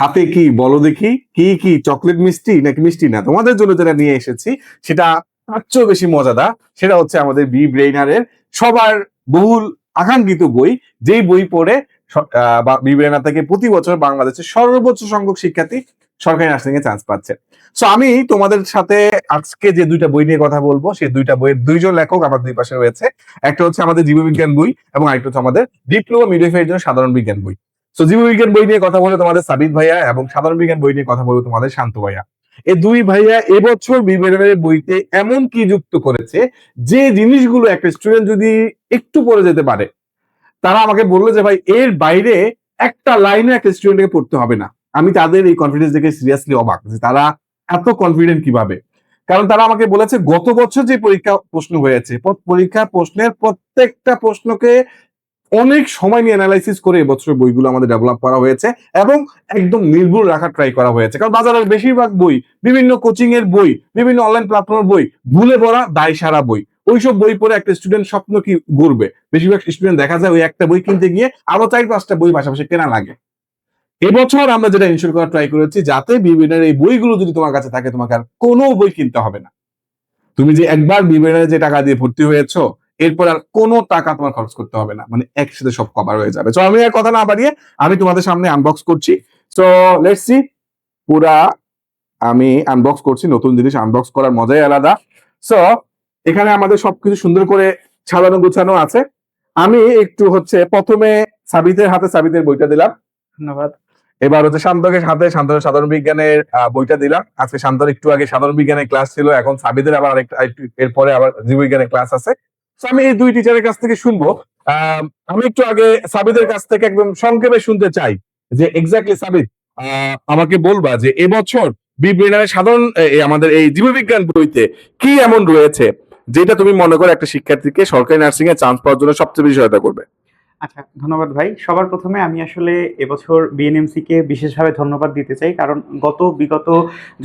হাতে কি বলো দেখি, কি কি চকলেট মিষ্টি নাকি মিষ্টি না? তোমাদের জন্য যেটা নিয়ে এসেছি সেটা তার চেয়েও বেশি মজাদার। সেটা হচ্ছে আমাদের বি ব্রেইনারের সবার বহুল আকাঙ্ক্ষিত বই, যেই বই পড়ে বি ব্রেইনার থেকে প্রতি বছর বাংলাদেশের সর্বোচ্চ সংখ্যক শিক্ষার্থী সরকারি নার্সিং এ চান্স পাচ্ছে। সো আমি তোমাদের সাথে আজকে যে দুইটা বই নিয়ে কথা বলবো, সেই দুইটা বইয়ের দুইজন লেখক আমার দুই পাশে রয়েছে। একটা হচ্ছে আমাদের জীববিজ্ঞান বই এবং আরেকটা হচ্ছে আমাদের ডিপ্লোমা মিডওয়াইফারির জন্য সাধারণ বিজ্ঞান বই। তো জীববিজ্ঞান বই নিয়ে কথা বলে তোমাদের সাবিত ভাইয়া, এবং সাধারণ বিজ্ঞান বই নিয়ে কথা বলবো তোমাদের শান্ত ভাইয়া। এই দুই ভাইয়া এবছর বিজ্ঞানের বইতে এমন কি যুক্ত করেছে, যে জিনিসগুলো একটা স্টুডেন্ট যদি একটু পড়ে যেতে পারে, তারা আমাকে বললো যে ভাই এর বাইরে একটা লাইনে একটা স্টুডেন্টকে পড়তে হবে না। আমি তাদের এই কনফিডেন্স দেখে সিরিয়াসলি অবাক যে তারা এত কনফিডেন্ট কিভাবে। কারণ তারা আমাকে বলেছে গত বছর যে পরীক্ষা প্রশ্ন হয়েছে, পরীক্ষা প্রশ্নের প্রত্যেকটা প্রশ্নকে অনেক সময় নিয়ে অ্যানালাইসিস করে এবছর বইগুলো আমাদের ডেভেলপ করা হয়েছে এবং একদম নির্ভুল রাখার ট্রাই করা হয়েছে। কারণ বাজারের বেশিরভাগ বই, বিভিন্ন কোচিং এর বই, বিভিন্ন অনলাইন প্ল্যাটফর্মের বই, ভুলে পড়া দায় সারা বই, ওইসব বই পড়ে একটা স্টুডেন্ট স্বপ্ন কি গড়বে? বেশিরভাগ স্টুডেন্ট দেখা যায় ওই একটা বই কিনতে গিয়ে আরো 4-5টা বই পাশাপাশি কেনা লাগে। এবছর আমরা যেটা ইনশিওর করার ট্রাই করেছি, যাতে বিভিন্ন এই বইগুলো যদি তোমার কাছে থাকে, তোমাকে আর কোনো বই কিনতে হবে না। তুমি যে একবার বিভিন্ন যে টাকা দিয়ে ভর্তি হয়েছো, এরপর আর কোনো টাকা তোমার খরচ করতে হবে না, মানে একসাথে সব কভার হয়ে যাবে। তো আমি আর কথা না বাড়িয়ে আমি তোমাদের সামনে আনবক্স করছি। So let's see. পুরা আমি আনবক্স করছি, নতুন জিনিস আনবক্স করার মজাই আলাদা। সো এখানে আমাদের সবকিছু সুন্দর করে সাজানো গুছানো আছে। আমি একটু হচ্ছে প্রথমে সাবিতের হাতে সাবিতের বইটা দিলাম, ধন্যবাদ। এবার হচ্ছে শান্তকের হাতে শান্তর সাধারণ বিজ্ঞানের বইটা দিলাম। আজকে শান্তর একটু আগে সাধারণ বিজ্ঞানের ক্লাস ছিল, এখন সাবিদের আবার এরপরে আবার জীববিজ্ঞানের ক্লাস আছে। তো আমি এই দুই টিচারের কাছ থেকে শুনবো। আমি একটু আগে সাবিদের কাছ থেকে একদম সংক্ষেপে শুনতে চাই যে এক্স্যাক্টলি সাবিদ, আমাকে বলবা যে এবছর বিজ্ঞানের সাধারণ আমাদের এই জীববিজ্ঞান বইতে কি এমন রয়েছে যেটা তুমি মনে করো একটা শিক্ষার্থীকে সরকারি নার্সিং এ চান্স পাওয়ার জন্য সবচেয়ে বেশি সহায়তা করবে? আচ্ছা, ধন্যবাদ ভাই। সবার প্রথমে আমি আসলে এবছর বিএনএমসি কে বিশেষভাবে ধন্যবাদ দিতে চাই, কারণ বিগত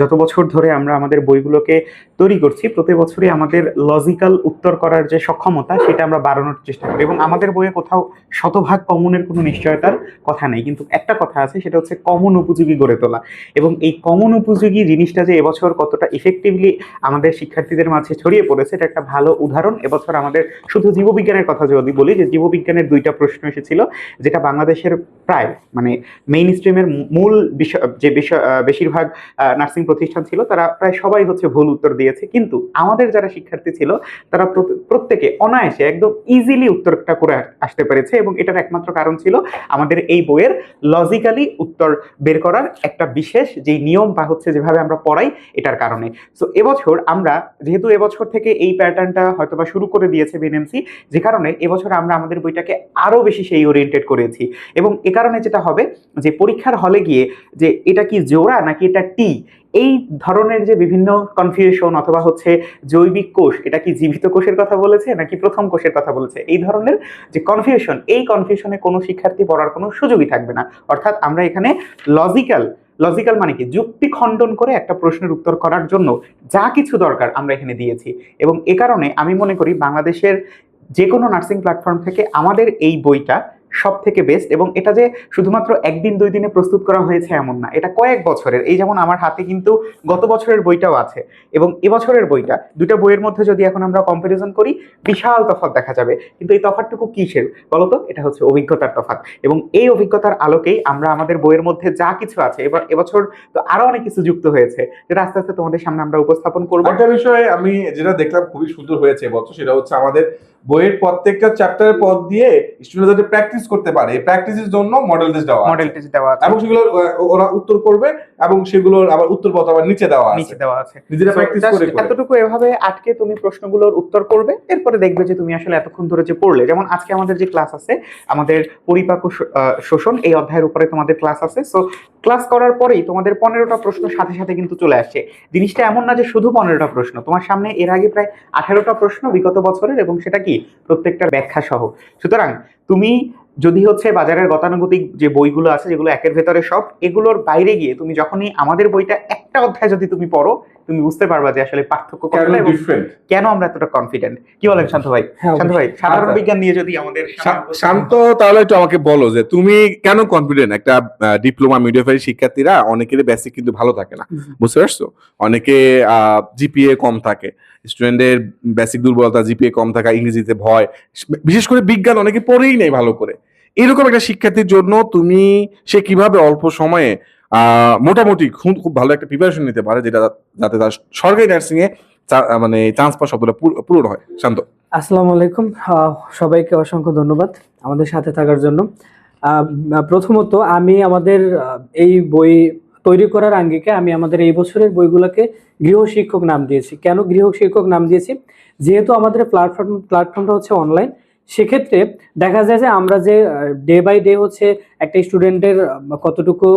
যত বছর ধরে আমরা আমাদের বইগুলোকে তৈরি করছি, প্রতি বছরই আমাদের লজিক্যাল উত্তর করার যে সক্ষমতা সেটা আমরা বাড়ানোর চেষ্টা করি, এবং আমাদের বইয়ে কোথাও শতভাগ কমনের কোনো নিশ্চয়তার কথা নেই, কিন্তু একটা কথা আছে, সেটা হচ্ছে কমন উপযোগী গড়ে তোলা। এবং এই কমন উপযোগী জিনিসটা যে এবছর কতটা ইফেক্টিভলি আমাদের শিক্ষার্থীদের মাঝে ছড়িয়ে পড়েছে, এটা একটা ভালো উদাহরণ। এবছর আমাদের শুধু জীববিজ্ঞানের কথা যদি বলি, যে জীববিজ্ঞানের দুইটা প্রশ্ন এসেছিল, যেটা বাংলাদেশের প্রায় মানে মেইন স্ট্রিমের মূল বিষয়, যে বিষয় বেশিরভাগ নার্সিং প্রতিষ্ঠান ছিল, তারা প্রায় সবাই হচ্ছে ভুল উত্তর দিয়েছে, কিন্তু আমাদের যারা শিক্ষার্থী ছিল তারা প্রত্যেকে অনায়াসে একদম ইজিলি উত্তরটা করে আসতে পেরেছে, এবং এটার একমাত্র কারণ ছিল আমাদের এই বইয়ের লজিক্যালি উত্তর বের করার একটা বিশেষ যে নিয়ম বা হচ্ছে যেভাবে আমরা পড়াই, এটার কারণে। সো এবছর আমরা যেহেতু এবছর থেকে এই প্যাটার্নটা হয়তোবা শুরু করে দিয়েছে বিএনএমসি, যে কারণে এবছর আমরা আমাদের বইটাকে আরো বেশি সেই ওরিয়েন্টেড করেছি। এবং এ কারণে যেটা হবে যে পরীক্ষার হলে গিয়ে যে এটা কি জোড়া নাকি এটা টি, এই ধরনের যে বিভিন্ন কনফিউশন, অথবা হচ্ছে জৈবিক কোষ, এটা কি জীবিত কোষের কথা বলেছে নাকি প্রথম কোষের কথা বলেছে, এই ধরনের যে কনফিউশন, এই কনফিউশনে কোনো শিক্ষার্থী পড়ার কোনো সুযোগই থাকবে না। অর্থাৎ আমরা এখানে লজিক্যাল মানে কি, যুক্তি খণ্ডন করে একটা প্রশ্নের উত্তর করার জন্য যা কিছু দরকার আমরা এখানে দিয়েছি। এবং এ কারণে আমি মনে করি বাংলাদেশের যে কোনো নার্সিং প্ল্যাটফর্ম থেকে আমাদের এই বইটা সব থেকে বেস্ট। এবং এটা যে শুধুমাত্র একদিন দুই দিনে প্রস্তুত করা হয়েছে এমন না, এটা কয়েক বছরের। এই যেমন আমার হাতে কিন্তু গত বছরের বইটাও আছে, এবং এবছরের বইটা, দুটা বইয়ের মধ্যে যদি এখন আমরা কম্পারিজন করি, বিশাল তফাৎ দেখা যাবে। কিন্তু এই তফাৎটুকু কিসের বলতো? এটা হচ্ছে অভিজ্ঞতার তফাৎ। এবং এই অভিজ্ঞতার আলোকেই আমরা আমাদের বইয়ের মধ্যে যা কিছু আছে, এবছর তো আরো অনেক কিছু যুক্ত হয়েছে, যেটা আস্তে আস্তে তোমাদের সামনে আমরা উপস্থাপন করবো। একটা বিষয়ে আমি যেটা দেখলাম খুবই সুন্দর হয়েছে এবছর, সেটা হচ্ছে আমাদের বইয়ের প্রত্যেকটা চ্যাপ্টারের পর দিয়ে স্টুডেন্ট যাতে প্র্যাকটিস করতে পারে, এই প্র্যাকটিসের জন্য মডেল টেস্ট দেওয়া আছে, এবং সেগুলো ওরা উত্তর করবে, এবং সেগুলোর আবার উত্তরপত্র আবার নিচে দেওয়া আছে, নিজেরা প্র্যাকটিস করে। এতটুকু এভাবে আটকে তুমি প্রশ্নগুলোর উত্তর করবে, এরপরে দেখবে যে তুমি আসলে এতক্ষণ ধরে যে পড়লে। যেমন আজকে আমাদের যে ক্লাস আছে, আমাদের পরিপাক শোষণ, এই অধ্যায়ের উপরে তোমাদের ক্লাস আছে। সো ক্লাস করার পরেই তোমাদের 15টা প্রশ্ন সাথে সাথে কিন্তু চলে আসছে। জিনিসটা এমন না যে শুধু 15টা প্রশ্ন, তোমার সামনে এর আগে প্রায় 18টা প্রশ্ন বিগত বছরের, এবং সেটা কি প্রত্যেকটার ব্যাখ্যা সহ। সুতরাং তুমি যদি হচ্ছে বাজারের গতানুগতিক যে বইগুলো আছে, যেগুলো একের ভেতরে সব, এগুলোর বাইরে গিয়ে তুমি যখনই আমাদের বইটা একটা অধ্যায় যদি তুমি পড়ো, তুমি বুঝতে পারবা যে আসলে পার্থক্য কেন কতটা এবং ডিফারেন্ট। কেন আমরা এতটা কনফিডেন্ট। কি বলেন শান্ত ভাই? হ্যাঁ, শান্ত ভাই, সাধারণ আচ্ছা। বিজ্ঞান নিয়ে যদি আমাদের শান্ত, তাহলে একটু আমাকে বলো যে তুমি কেন কনফিডেন্ট। একটা ডিপ্লোমা মিডওয়াইফারি শিক্ষার্থীরা অনেকের বেসিক কিন্তু ভালো থাকে না, বুঝতে পারছো? অনেকে জিপিএ কম থাকে, স্টুডেন্টের বেসিক দুর্বলতা, জিপিএ কম থাকা, ইংরেজিতে ভয়, বিশেষ করে বিজ্ঞান অনেকে পড়েই নেই ভালো করে। এরকম একটা শিক্ষার্থীর জন্য তুমি সে কিভাবে অল্প সময়ে মোটামুটি খুব ভালো একটা প্রিপারেশন নিতে পারে, যেটা যাতে তার সরকারি নার্সিং এ মানে চান্স পাওয়ার শব্দটা পূরণ হয়। শান্ত। আসসালামু আলাইকুম, সবাইকে অসংখ্য ধন্যবাদ আমাদের সাথে থাকার জন্য। প্রথমত আমি আমাদের এই বই তৈরি করার আঙ্গিকে আমি আমাদের এই বছরের বইগুলোকে গৃহ শিক্ষক নাম দিয়েছি। কেন গৃহ শিক্ষক নাম দিয়েছি? যেহেতু আমাদের প্ল্যাটফর্মটা হচ্ছে অনলাইন, সেক্ষেত্রে দেখা যায় যে আমরা যে ডে বাই ডে হচ্ছে একটা স্টুডেন্টের কতটুকু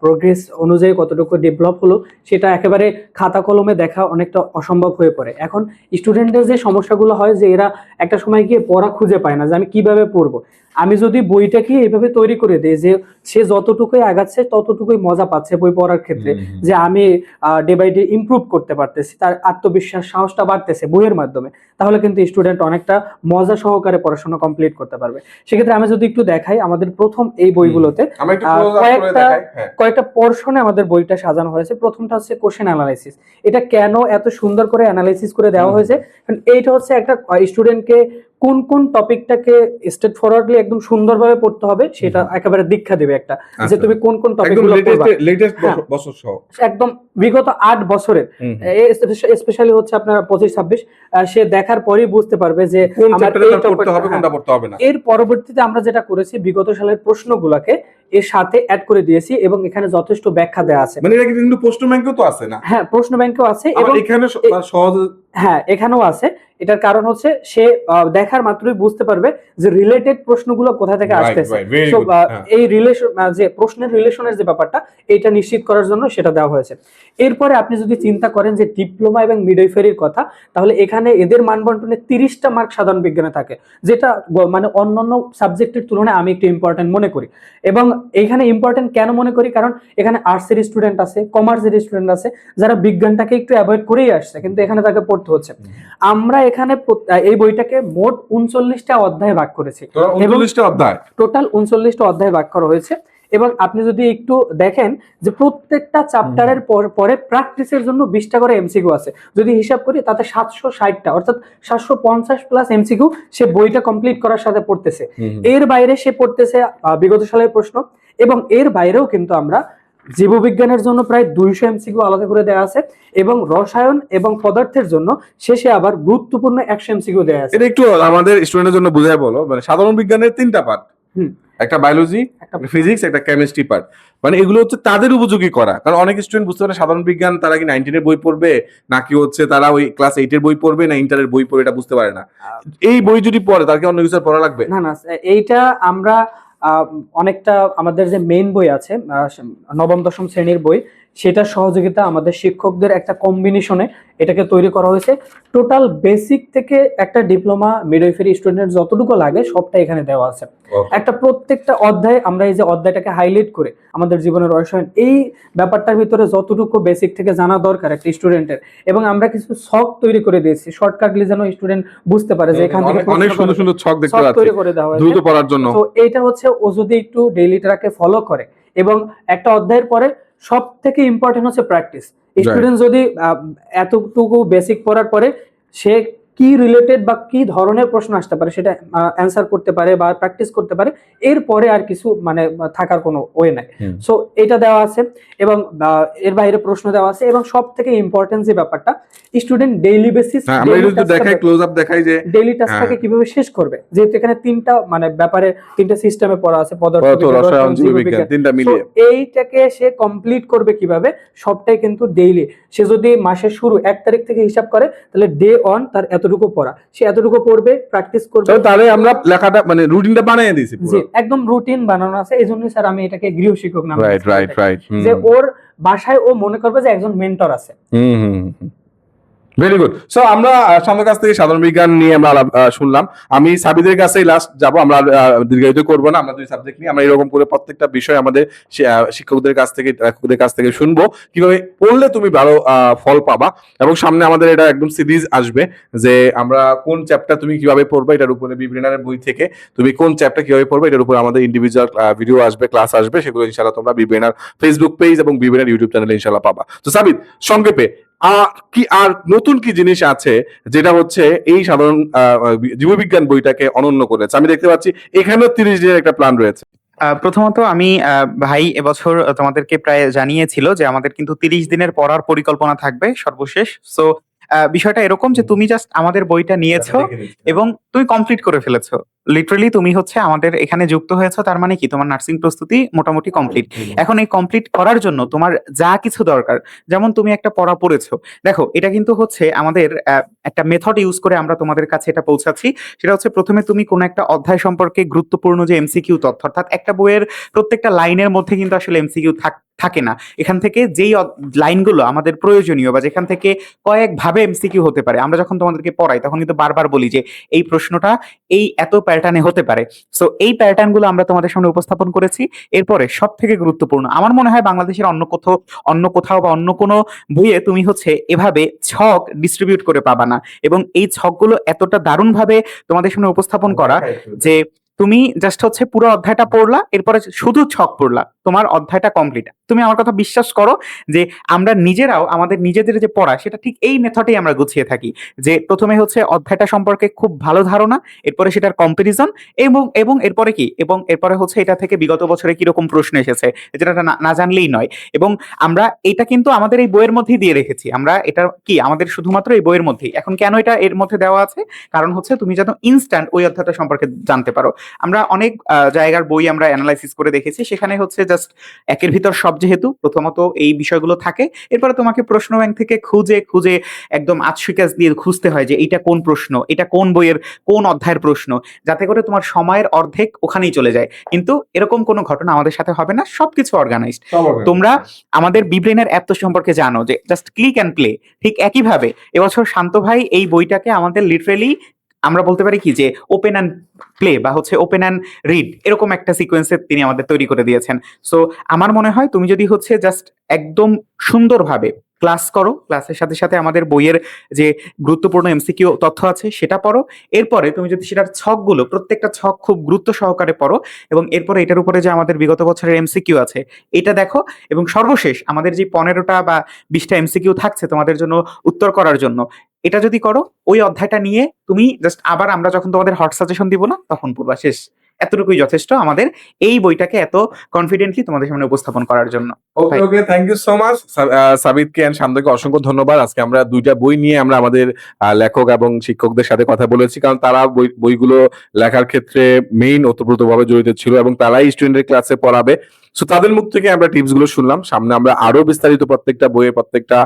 প্রোগ্রেস অনুযায়ী কতটুকু ডেভেলপ হলো সেটা একেবারে খাতা কলমে দেখা অনেকটা অসম্ভব হয়ে পড়ে। এখন স্টুডেন্টদের যে সমস্যাগুলো হয় যে এরা একটা সময় গিয়ে পড়া খুঁজে পায় না যে আমি কিভাবে পড়বো। আমি যদি বইটাকে এইভাবে তৈরি করে দিই যে সে যতটুকুই আগাচ্ছে ততটুকুই মজা পাচ্ছে বই পড়ার ক্ষেত্রে, যে আমি ডে বাই ডে ইমপ্রুভ করতে পারতেছি, তার আত্মবিশ্বাস সাহসটা বাড়তেছে বইয়ের মাধ্যমে, তাহলে কিন্তু স্টুডেন্ট অনেকটা মজা সহকারে পড়াশোনা কমপ্লিট করতে পারবে। সেক্ষেত্রে আমি যদি একটু দেখাই আমাদের প্রথম এই বইগুলোতে কয়েকটা পোরশনে আমাদের বইটা সাজানো হয়েছে। প্রথমটা হচ্ছে কোশ্চেন অ্যানালাইসিস। এটা কেন এত সুন্দর করে অ্যানালাইসিস করে দেওয়া হয়েছে? কারণ এইটা হচ্ছে একটা স্টুডেন্টকে কোন কোন টপিকটাকে স্ট্রেট ফরওয়ার্ডলি একদম সুন্দরভাবে পড়তে হবে সেটা একেবারে দীক্ষা দেবে একটা, যে তুমি কোন কোন টপিকগুলো পড়বা লেটেস্ট বছর সহ একদম বিগত 8 বছরের, স্পেশালি হচ্ছে আপনার 25-26 সে দেখার পরেই বুঝতে পারবে যে কোন আমার চ্যাপ্টারে এই তার পড়তে হবে, topic- কোনটা পড়তে হবে না। এর পরবর্তীতে আমরা যেটা করেছি বিগত সালের প্রশ্নগুলোকে এর সাথে অ্যাড করে দিয়েছি এবং এখানে যথেষ্ট ব্যাখ্যা দেওয়া আছে। মানে এটা কিন্তু প্রশ্ন ব্যাংকেও তো আছে না? হ্যাঁ, প্রশ্ন ব্যাংকেও আছে এবং এবং এখানে সহজ। হ্যাঁ, এখানেও আছে। এটার কারণ হচ্ছে সে দেখার মাত্রই বুঝতে পারবে যে রিলেটেড প্রশ্নগুলো কোথা থেকে আসতেছে। So, এই রিলেশন যে প্রশ্নের রিলেশনের যে ব্যাপারটা এটা নিশ্চিত করার জন্য সেটা দেওয়া হয়েছে। এরপরে আপনি যদি চিন্তা করেন যে ডিপ্লোমা এবং মিডওয়াইফারির কথা, তাহলে এখানে এদের মানবন্টনে 30টা মার্ক সাধারণ বিজ্ঞানে থাকে, যেটা মানে অন্যান্য সাবজেক্টের তুলনায় আমি একটু ইম্পর্টেন্ট মনে করি। এবং এখানে ইম্পর্টেন্ট কেন মনে করি? কারণ এখানে আর্টসের স্টুডেন্ট আছে, কমার্সের স্টুডেন্ট আছে, যারা বিজ্ঞানটাকে একটু অ্যাভয়েড করেই আসছে, কিন্তু এখানে তাকে পড়তে হচ্ছে। আমরা এখানে এই বইটাকে মোট 39টা অধ্যায়ে ভাগ করেছি। 39টা অধ্যায়, টোটাল 39টা অধ্যায়ে ভাগ করা হয়েছে। এবং আপনি যদি একটু দেখেন যে প্রত্যেকটা চ্যাপ্টারের পরে প্র্যাকটিসের জন্য 20টা করে এমসিকিউ আছে। যদি হিসাব করি তাতে 760টা, অর্থাৎ 750 প্লাস এমসিকিউ সে বইটা কমপ্লিট করার সাথে পড়তেছে। এর বাইরে সে পড়তেছে বিগত সালের প্রশ্ন, এবং এর বাইরেও কিন্তু আমরা জীববিজ্ঞানের জন্য প্রায় 200 এমসিকিউ আলাদা করে দেওয়া আছে, এবং রসায়ন এবং পদার্থের জন্য শেষে আবার গুরুত্বপূর্ণ 100 এমসিকিউ দেওয়া আছে। এটা একটু আমাদের স্টুডেন্টের জন্য বুঝায় বলো। মানে সাধারণ বিজ্ঞানের 3টা পার্ট, একটা বায়োলজি, একটা ফিজিক্স, একটা কেমিস্ট্রি পার্ট। মানে এগুলো হচ্ছে তাদের উপযোগী করা, কারণ অনেক স্টুডেন্ট বুঝতে পারে সাধারণ বিজ্ঞান তারা কি 19 এর বই পড়বে নাকি হচ্ছে তারা ওই ক্লাস 8 এর বই পড়বে না ইন্টারের বই পড়বে, এটা বুঝতে পারে না। এই বই যদি পড়ে তার কি অন্য কিছু পড়া লাগবে? না না, এইটা আমরা অনেকটা আমাদের যে মেইন বই আছে নবম দশম শ্রেণীর বই, সেটার সহযোগিতা আমাদের শিক্ষকদের একটা কম্বিনেশনে এটাকে তৈরি করা হয়েছে। টোটাল বেসিক থেকে একটা ডিপ্লোমা মিডওয়াইফারি স্টুডেন্টের যতটুকু লাগে সবটা এখানে দেওয়া আছে। একটা প্রত্যেকটা অধ্যায়ে আমরা এই যে অধ্যায়টাকে হাইলাইট করে আমাদের জীবনের রসায়ন এই ব্যাপারটার ভিতরে যতটুকু বেসিক থেকে জানা দরকার একটা স্টুডেন্টের, এবং আমরা কিছু ছক তৈরি করে দিয়েছি শর্টকাটলি যেন স্টুডেন্ট বুঝতে পারে যে এখান থেকে অনেক সুন্দর সুন্দর ছক দেখতে পাচ্ছি তৈরি করে দেওয়া হয়েছে দ্রুত পড়ার জন্য। তো এইটা হচ্ছে ও যদি একটু ডেইলি ট্র্যাকে ফলো করে, এবং একটা অধ্যায়ের পরে সব থেকে ইম্পর্টেন্ট হচ্ছে প্র্যাকটিস। স্টুডেন্ট যদি এতটুকু বেসিক পড়ার পরে সে কি রিলেটেড বা কি ধরনের প্রশ্ন আসতে পারে সেটা অ্যান্সার করতে পারে বা প্র্যাকটিস করতে পারে, এরপরে আর কিছু মানে থাকার কোনো ওয়ে নাই। সো এটা দেওয়া আছে, এবং এর বাইরে প্রশ্ন দেওয়া আছে, এবং সব থেকে ইম্পর্টেন্ট যে ব্যাপারটা স্টুডেন্ট ডেইলি বেসিস আমরা যদি দেখাই ক্লোজ আপ দেখাই যে ডেইলি টাস্কটাকে কিভাবে শেষ করবে, যেহেতু এখানে 3টা মানে ব্যাপারে 3টা সিস্টেমে পড়া আছে, পদার্থ, রসায়ন, জীববিজ্ঞান, 3টা মিলিয়ে এইটাকে সে কমপ্লিট করবে কিভাবে, সবটাই কিন্তু ডেইলি। সে যদি মাসের শুরু 1 তারিখ থেকে হিসাব করে তাহলে ডে অন তার এতটুকু পড়া, সে এতটুকু পড়বে, প্র্যাকটিস করবে। তাহলে আমরা লেখাটা মানে রুটিনটা বানিয়ে দিয়েছি পুরো। জি, একদম রুটিন বানানো আছে। এইজন্যই স্যার আমি এটাকে গৃহ শিক্ষক নাম দিয়েছি। রাইট। যে ওর বাসায় ও মনে করবে যে একজন মেন্টর আছে। Very good. সো আমরা সামনের কাছ থেকে সাধারণ বিজ্ঞান নিয়ে আমরা শুনলাম। আমি সাবিদের কাছেই লাস্ট যাব, আমরা দীর্ঘায়িত করবো না, আমরা দুই সাবজেক্ট নিয়ে আমরা এরকম করে প্রত্যেকটা বিষয় আমাদের শিক্ষকদের কাছ থেকে লেখকদের কাছ থেকে শুনবো কিভাবে পড়লে তুমি ভালো ফল পাবা। এবং সামনে আমাদের এটা একদম সিরিজ আসবে যে আমরা কোন চ্যাপ্টার তুমি কিভাবে পড়বে, এটার উপরে বিব্রেনারের বই থেকে তুমি কোন চ্যাপ্টার কিভাবে পড়বে এটার উপরে আমাদের ইন্ডিভিজুয়াল ভিডিও আসবে, ক্লাস আসবে, সেগুলো ইনশাআল্লাহ তোমরা বিব্রেনার ফেসবুক পেজ এবং বিব্রেনার ইউটিউব চ্যানেলে ইনশাআল্লাহ পাবা। তো সাবিদ, সংক্ষেপে কি আর নতুন কি জিনিস আছে যেটা হচ্ছে এই সাধারণ জীববিজ্ঞান বইটাকে অনন্য করেছে? আমি দেখতে পাচ্ছি এখানেও 30 দিনের একটা প্ল্যান রয়েছে। প্রথমত আমি ভাই এবছর তোমাদেরকে প্রায় জানিয়েছিল যে আমাদের কিন্তু 30 দিনের পড়ার পরিকল্পনা থাকবে সর্বশেষ। সো বিষয়টা এরকম যে তুমি জাস্ট আমাদের বইটা নিয়েছো এবং তুমি কমপ্লিট করে ফেলেছো। লিটারালি তুমি হচ্ছে আমাদের এখানে যুক্ত হয়েছো, তার মানে কি তোমার নার্সিং প্রস্তুতি মোটামুটি কমপ্লিট। এখন এই কমপ্লিট করার জন্য তোমার যা কিছু দরকার, যেমন তুমি একটা পড়া পড়েছো, দেখো এটা কিন্তু হচ্ছে আমাদের একটা মেথড ইউজ করে আমরা তোমাদের কাছে এটা পৌঁছাচ্ছি। সেটা হচ্ছে প্রথমে তুমি কোনো একটা অধ্যায় সম্পর্কে গুরুত্বপূর্ণ যে এমসিকিউ তথ্য, অর্থাৎ একটা বইয়ের প্রত্যেকটা লাইনের মধ্যে কিন্তু আসলে এমসিকিউ থাকে না। এখান থেকে যেই লাইনগুলো আমাদের প্রয়োজনীয় বা যেখান থেকে কয়েকভাবে এমসিকিউ হতে পারে, আমরা যখন তোমাদেরকে পড়াই তখন কিন্তু বারবার বলি যে এই প্রশ্নটা এই এত প্যাটার্নে হতে পারে। সো এই প্যাটার্নগুলো আমরা তোমাদের সামনে উপস্থাপন করেছি। এরপরে সব থেকে গুরুত্বপূর্ণ, আমার মনে হয় বাংলাদেশের অন্য কোথাও বা অন্য কোনো বইয়ে তুমি হচ্ছে এভাবে ছক ডিস্ট্রিবিউট করে পাবা না। এবং এই ছকগুলো এতটা দারুণভাবে তোমাদের সামনে উপস্থাপন করা যে তুমি জাস্ট হচ্ছে পুরো অধ্যায়টা পড়লা, এরপরে শুধু ছক পড়লা, তোমার অধ্যায়টা কমপ্লিট। তুমি আমার কথা বিশ্বাস করো যে আমরা নিজেরাও আমাদের নিজেদের যে পড়া সেটা ঠিক এই মেথডেই আমরা গুছিয়ে থাকি। যে প্রথমে হচ্ছে অধ্যায়টা সম্পর্কে খুব ভালো ধারণা, এরপরে সেটার কম্পারিজন এবং এবং এরপরে কি, এবং এরপরে হচ্ছে এটা থেকে বিগত বছরে কিরকম প্রশ্ন এসেছে যেটা না জানলেই নয়। এবং আমরা এটা কিন্তু আমাদের এই বইয়ের মধ্যেই দিয়ে রেখেছি, আমরা এটা কি আমাদের শুধুমাত্র এই বইয়ের মধ্যেই। এখন কেন এটা এর মধ্যে দেওয়া আছে? কারণ হচ্ছে তুমি যেন ইনস্ট্যান্ট ওই অধ্যায়টা সম্পর্কে জানতে পারো। আমরা অনেক জায়গার বই আমরা অ্যানালাইসিস করে দেখেছি, সেখানে হচ্ছে জাস্ট একের ভিতর সব, যেহেতু প্রথমত এই বিষয়গুলো থাকে, এরপরে তোমাকে প্রশ্ন ব্যাংক থেকে খুঁজে খুঁজে একদম আতসুইকাজ দিয়ে খুঁজতে হয় যে এটা কোন প্রশ্ন, এটা কোন বইয়ের কোন অধ্যায়ের প্রশ্ন, যাতে করে তোমার সময়ের অর্ধেক ওখানেই চলে যায়। কিন্তু এরকম কোনো ঘটনা আমাদের সাথে হবে না, সবকিছু অর্গানাইজড। তোমরা আমাদের বিব্রেনের অ্যাপ তো সম্পর্কে জানো যে জাস্ট ক্লিক অ্যান্ড প্লে। ঠিক একইভাবে এবছর শান্ত ভাই এই বইটাকে আমাদের লিটারেলি আমরা বলতে পারি কি যে ওপেন অ্যান্ড প্লে বা হচ্ছে ওপেন অ্যান্ড রিড এরকম একটা সিকোয়েন্সে তিনি আমাদের তৈরি করে দিয়েছেন। সো আমার মনে হয় তুমি যদি হচ্ছে জাস্ট একদম সুন্দরভাবে ক্লাস করো, ক্লাসের সাথে সাথে আমাদের বইয়ের যে গুরুত্বপূর্ণ এমসিকিউ তথ্য আছে সেটা পড়ো, এরপরে তুমি যদি সেটার ছকগুলো প্রত্যেকটা ছক খুব গুরুত্ব সহকারে পড়ো, এবং এরপরে এটার উপরে যে আমাদের বিগত বছরের এমসিকিউ আছে এটা দেখো, এবং সর্বশেষ আমাদের যে 15টা বা 20টা এমসিকিউ থাকছে তোমাদের জন্য উত্তর করার জন্য, এটা যদি করো, ওই অধ্যায়টা নিয়ে তুমি জাস্ট আবার আমরা যখন তোমাদের হট সাজেশন দিব না তখন পড়বা, শেষ। এতটুকুই যথেষ্ট আমাদের এই বইটাকে এত কনফিডেন্টলি তোমাদের সামনে উপস্থাপন করার জন্য। Okay okay, thank you so much সাবিদকে এন্ড শান্তকে অসংখ্য ধন্যবাদ। আজকে আমরা দুইটা বই নিয়ে আমরা আমাদের লেখক এবং শিক্ষকদের সাথে কথা বলেছি, কারণ তারা বইগুলো লেখার ক্ষেত্রে মেইন ওতপ্রোতভাবে জড়িত ছিল এবং তারাই স্টুডেন্টের ক্লাসে পড়াবে। সো তাদের মুখ থেকে আমরা টিপস গুলো শুনলাম। সামনে আমরা আরো বিস্তারিত প্রত্যেকটা বইয়ের প্রত্যেকটা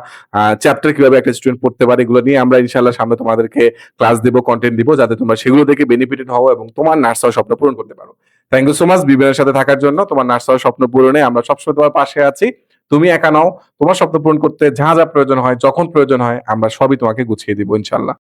চ্যাপ্টার কিভাবে একটা স্টুডেন্ট পড়তে পারে এগুলো নিয়ে আমরা ইনশাআল্লাহ সামনে তোমাদেরকে ক্লাস দেবো, কন্টেন্ট দিব, যাতে তোমরা সেগুলো দেখে বেনিফিটেড হও এবং তোমার নার্স হওয়ার স্বপ্ন পূরণ করতে পারো। থ্যাংক ইউ সো মাচ বিবেনের সাথে থাকার জন্য। তোমার নার্স হওয়ার স্বপ্ন পূরণে আমরা সবসময় তোমার পাশে আছি। তুমি একা নাও, তোমার স্বপ্ন পূরণ করতে যা যা প্রয়োজন হয়, যখন প্রয়োজন হয়, আমরা সবই তোমাকে গুছিয়ে দিব ইনশাআল্লাহ।